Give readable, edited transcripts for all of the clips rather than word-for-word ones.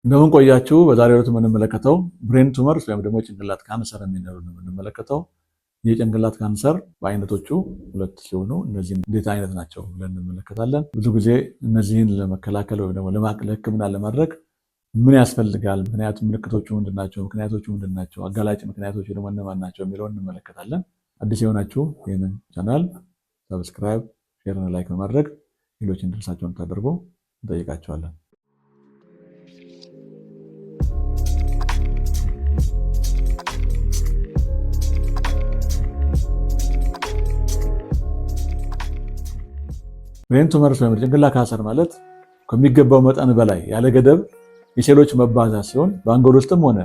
እንደምን ቆያችሁ። በዛሬው ዕለት የምንመለከተው ብሬን ቱመርስ ወይም ደግሞ ጭንቅላት ካንሰር የሚባለው ነው የምንመለከተው። የጭንቅላት ካንሰር በአይነቶቹ ሁለት ሲሆኑ እነዚህን እንዴት አይነት ናቸው ብለን እንመለከታለን። ብዙ ጊዜ እነዚህን ለመከላከል ወይም ደግሞ ለሕክምና ለማድረግ ምን ያስፈልጋል፣ ምልክቶቹ ምንድናቸው፣ ምክንያቶቹ ምንድናቸው፣ አጋላጭ ምክንያቶቹ ደግሞ እነማን ናቸው የሚለውን እንመለከታለን። አዲስ የሆናችሁ ይህንን ቻናል ሰብስክራይብ፣ ሼር እና ላይክ በማድረግ ሌሎች እንድርሳቸውን ታደርጉ እንጠይቃቸዋለን። ብሬን ቱመርስ ወይም ጭንቅላት ካንሰር ማለት ከሚገባው መጠን በላይ ያለ ገደብ የሴሎች መባዛት ሲሆን በአንጎል ውስጥም ሆነ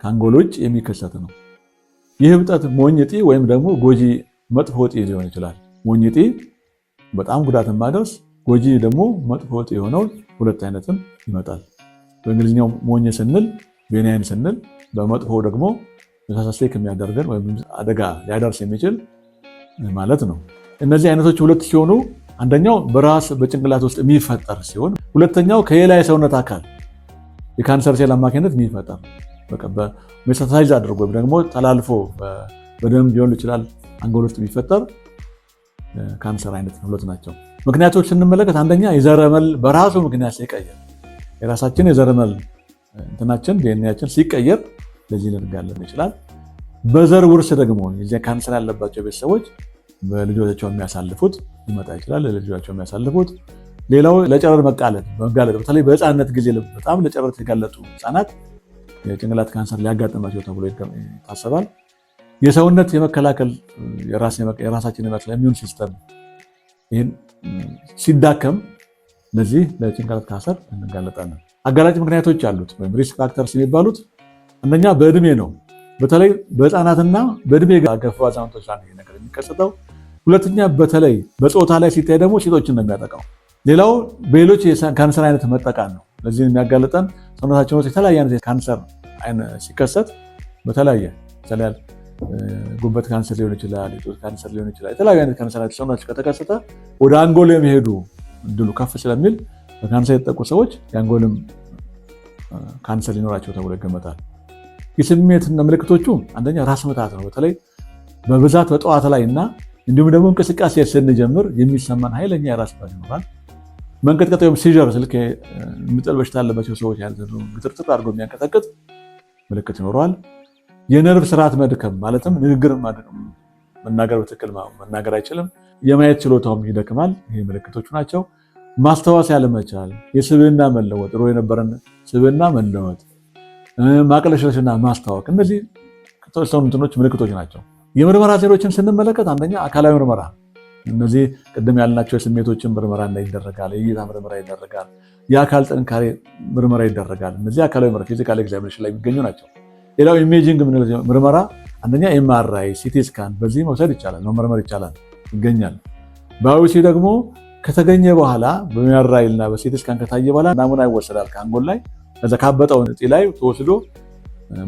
ከአንጎል ውጭ የሚከሰት ነው። ይህ እብጠት ሞኝ እጢ ወይም ደግሞ ጎጂ መጥፎ እጢ ሊሆን ይችላል። ሞኝ እጢ በጣም ጉዳት የማይደርስ፣ ጎጂ ደግሞ መጥፎ እጢ የሆነው ሁለት አይነትም ይመጣል። በእንግሊዝኛው ሞኝ ስንል ቤናይን ስንል፣ በመጥፎ ደግሞ መሳሳት የሚያደርገን ወይም አደጋ ሊያደርስ የሚችል ማለት ነው። እነዚህ አይነቶች ሁለት ሲሆኑ አንደኛው በጭንቅላት ውስጥ የሚፈጠር ሲሆን ሁለተኛው ከሌላ የሰውነት አካል የካንሰር ሴል አማካኝነት የሚፈጠር ሜታስታሳይዝ አድርጎ ወይም ደግሞ ተላልፎ በደም ሊሆን ይችላል አንጎል ውስጥ የሚፈጠር ካንሰር አይነት ሁለት ናቸው። ምክንያቶች ስንመለከት አንደኛ የዘረመል በራሱ ምክንያት ሲቀየር፣ የራሳችን የዘረመል እንትናችን ዲኤንኤያችን ሲቀየር ለዚህ ልንጋለጥ ይችላል። በዘር ውርስ ደግሞ የዚህ ካንሰር ያለባቸው ቤተሰቦች በልጆቻቸው የሚያሳልፉት ሊመጣ ይችላል። ለልጆቻቸው የሚያሳልፉት ሌላው ለጨረር መጋለጥ በተለይ በህፃንነት ጊዜ በጣም ለጨረር የተጋለጡ ህፃናት የጭንቅላት ካንሰር ሊያጋጥማቸው ተብሎ ይታሰባል። የሰውነት የመከላከል የራሳችን ኢሚዩን ሲስተም ይህን ሲዳከም ለዚህ ለጭንቅላት ካንሰር እንጋለጣለን። አጋላጭ ምክንያቶች አሉት ወይም ሪስክ ፋክተርስ የሚባሉት አንደኛ በእድሜ ነው። በተለይ በህፃናትና በእድሜ ገፉ አዛውንቶች ላይ ነገር የሚከሰተው። ሁለተኛ በተለይ በጾታ ላይ ሲታይ ደግሞ ሴቶችን ነው የሚያጠቃው። ሌላው በሌሎች የካንሰር አይነት መጠቃት ነው። ለዚህ የሚያጋልጠን ሰውነታችን ውስጥ የተለያየ አይነት ካንሰር ሲከሰት በተለያየ ጉበት ካንሰር ሊሆን ይችላል፣ የጡት ካንሰር ሊሆን ይችላል። የተለያዩ አይነት ካንሰር አይነት ሰውነታችን ከተከሰተ ወደ አንጎል የሚሄዱ እድሉ ከፍ ስለሚል በካንሰር የተጠቁ ሰዎች የአንጎልም ካንሰር ሊኖራቸው ተብሎ ይገመታል። የስሜትና ምልክቶቹ አንደኛ ራስ ምታት ነው። በተለይ በብዛት በጠዋት ላይ እና እንዲሁም ደግሞ እንቅስቃሴ ስንጀምር የሚሰማን ኃይለኛ የራስ ምታት ይኖራል። መንቀጥቀጥ ወይም ሲዥር ስልክ የሚጥል በሽታ ያለባቸው ሰዎች ግጥርጥር አድርጎ የሚያንቀጠቅጥ ምልክት ይኖረዋል። የነርቭ ስርዓት መድከም ማለትም ንግግር መናገር በትክክል መናገር አይችልም። የማየት ችሎታውም ይደክማል። ይህ ምልክቶቹ ናቸው። ማስታወስ ያለመቻል፣ የስብዕና መለወጥ፣ ድሮ የነበረን ስብዕና መለወጥ፣ ማቅለሽለሽና ማስታወክ፣ እነዚህ እንትኖች ምልክቶች ናቸው። የምርመራ ዜሮችን ስንመለከት አንደኛ አካላዊ ምርመራ፣ እነዚህ ቅድም ያልናቸው የስሜቶችን ምርመራ ይደረጋል፣ የእይታ ምርመራ ይደረጋል፣ የአካል ጥንካሬ ምርመራ ይደረጋል። እነዚህ አካላዊ ምርመራ ፊዚካል ኤግዛሚኔሽን ላይ የሚገኙ ናቸው። ሌላው ኢሜጂንግ ምርመራ አንደኛ ኤምአርአይ፣ ሲቲ ስካን በዚህ መውሰድ ይቻላል፣ መመርመር ይቻላል፣ ይገኛል። ባዮፕሲ ደግሞ ከተገኘ በኋላ በኤምአርአይ እና በሲቲ ስካን ከታየ በኋላ ናሙና ይወሰዳል ከአንጎል ላይ። ከዛ ካበጠው እጢ ላይ ተወስዶ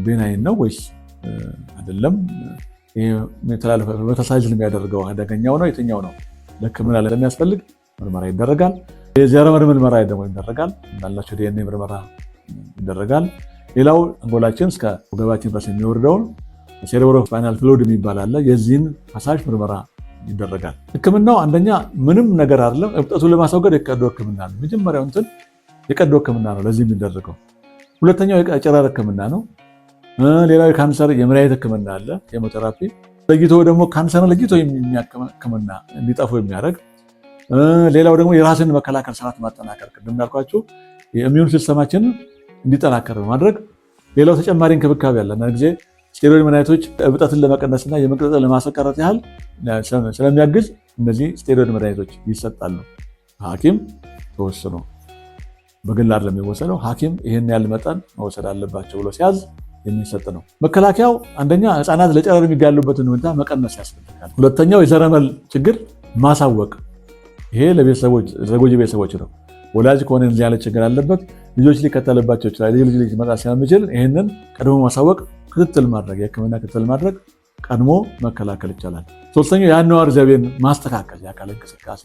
ቤናይን ነው ወይስ አይደለም፣ ሜታስታሳይዝ የሚያደርገው አደገኛው ነው የትኛው ነው፣ ለሕክምና ለሚያስፈልግ ምርመራ ይደረጋል። የዘረመል ምርመራ ደግሞ ይደረጋል፣ እንዳላቸው ዲኤንኤ ምርመራ ይደረጋል። ሌላው አንጎላችን እስከ ወገባችን ድረስ የሚወርደውን ሴሬብሮ ስፓይናል ፍሉይድ የሚባል አለ፣ የዚህን ፈሳሽ ምርመራ ይደረጋል። ሕክምናው አንደኛ ምንም ነገር አይደለም፣ እብጠቱን ለማስወገድ የቀዶ ሕክምና ነው። መጀመሪያው እንትን የቀዶ ሕክምና ነው ለዚህ የሚደረገው። ሁለተኛው የጨረር ሕክምና ነው። ሌላው የካንሰር የመድኃኒት ሕክምና አለ፣ ኬሞቴራፒ። ለይቶ ደግሞ ካንሰር ለይቶ ሕክምና እንዲጠፉ የሚያደርግ። ሌላው ደግሞ የራስን መከላከል ስርዓት ማጠናከር፣ ቅድም እንዳልኳችሁ የኢሚዩን ሲስተማችንን እንዲጠናከር በማድረግ። ሌላው ተጨማሪ እንክብካቤ አለ። አንዳንድ ጊዜ ስቴሮይድ መድኃኒቶች እብጠትን ለመቀነስና የመቅጠጥን ለማስቀረት ያህል ስለሚያግዝ እነዚህ ስቴሮይድ መድኃኒቶች ይሰጣሉ። ሐኪም ተወስኖ በግል አይደለም የሚወሰደው፣ ሐኪም ይህን ያህል መጠን መውሰድ አለባቸው ብሎ ሲያዝ የሚሰጥ ነው። መከላከያው አንደኛ ህፃናት ለጨረር የሚጋሉበትን ሁኔታ መቀነስ ያስፈልጋል። ሁለተኛው የዘረመል ችግር ማሳወቅ፣ ይሄ ለጎጂ ቤተሰቦች ነው። ወላጅ ከሆነ እዚህ ያለ ችግር አለበት ልጆች ሊከተልባቸው ይችላል፣ ልጅ ሊመጣ ስለሚችል ይህንን ቀድሞ ማሳወቅ፣ ክትትል ማድረግ፣ የህክምና ክትትል ማድረግ ቀድሞ መከላከል ይቻላል። ሶስተኛው የአኗኗር ዘይቤን ማስተካከል፣ የአካል እንቅስቃሴ፣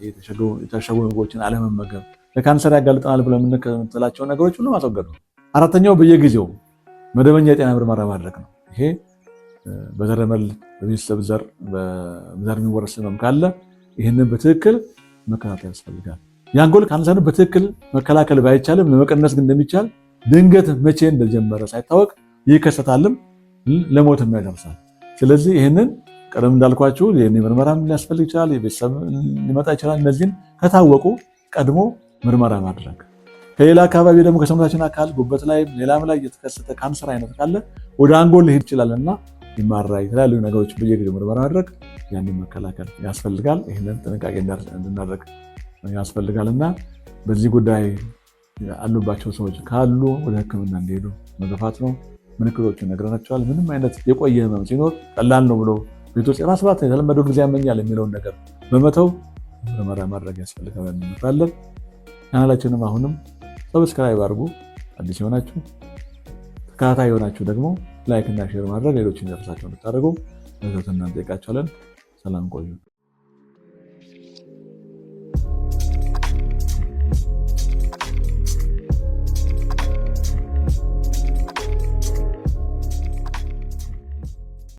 የተሸጉ ምግቦችን አለመመገብ፣ ለካንሰር ያጋልጠናል ብለን የምንላቸው ነገሮች ሁሉ ማስወገድ ነው። አራተኛው በየጊዜው መደበኛ የጤና ምርመራ ማድረግ ነው። ይሄ በዘረመል በቤተሰብ ዘር የሚወረስ ህመም ካለ ይህንን በትክክል መከታተል ያስፈልጋል። የአንጎል ካንሰርን በትክክል መከላከል ባይቻልም ለመቀነስ ግን እንደሚቻል ድንገት መቼ እንደጀመረ ሳይታወቅ ይከሰታልም ለሞትም ያደርሳል። ስለዚህ ይህንን ቀደም እንዳልኳችሁ ምርመራም ሊያስፈልግ ይችላል፣ የቤተሰብ ሊመጣ ይችላል። እነዚህን ከታወቁ ቀድሞ ምርመራ ማድረግ። ከሌላ አካባቢ ደግሞ ከሰውነታችን አካል ጉበት ላይ ሌላም ላይ የተከሰተ ካንሰር አይነት ካለ ወደ አንጎል ሊሄድ ይችላልና ይማራይ የተለያዩ ነገሮች በየጊዜው ምርመራ ማድረግ ያንን መከላከል ያስፈልጋል። ይህንን ጥንቃቄ እንድናደርግ ያስፈልጋልና በዚህ ጉዳይ አሉባቸው ሰዎች ካሉ ወደ ሕክምና እንዲሄዱ መገፋት ነው። ምልክቶቹን ነግረናቸዋል። ምንም አይነት የቆየ ህመም ሲኖር ቀላል ነው ብሎ ቤት ውስጥ ራስ ባት የተለመደው ጊዜ ያመኛል የሚለውን ነገር በመተው ምርመራ ማድረግ ያስፈልጋል እንመክራለን። ቻናላችንም አሁንም ሰብስክራይብ አድርጉ። አዲስ የሆናችሁ ተከታታይ የሆናችሁ ደግሞ ላይክ እና ሼር ማድረግ ሌሎችን ደርሳቸው እንድታደርጉ በትህትና እንጠይቃችኋለን። ሰላም ቆዩ።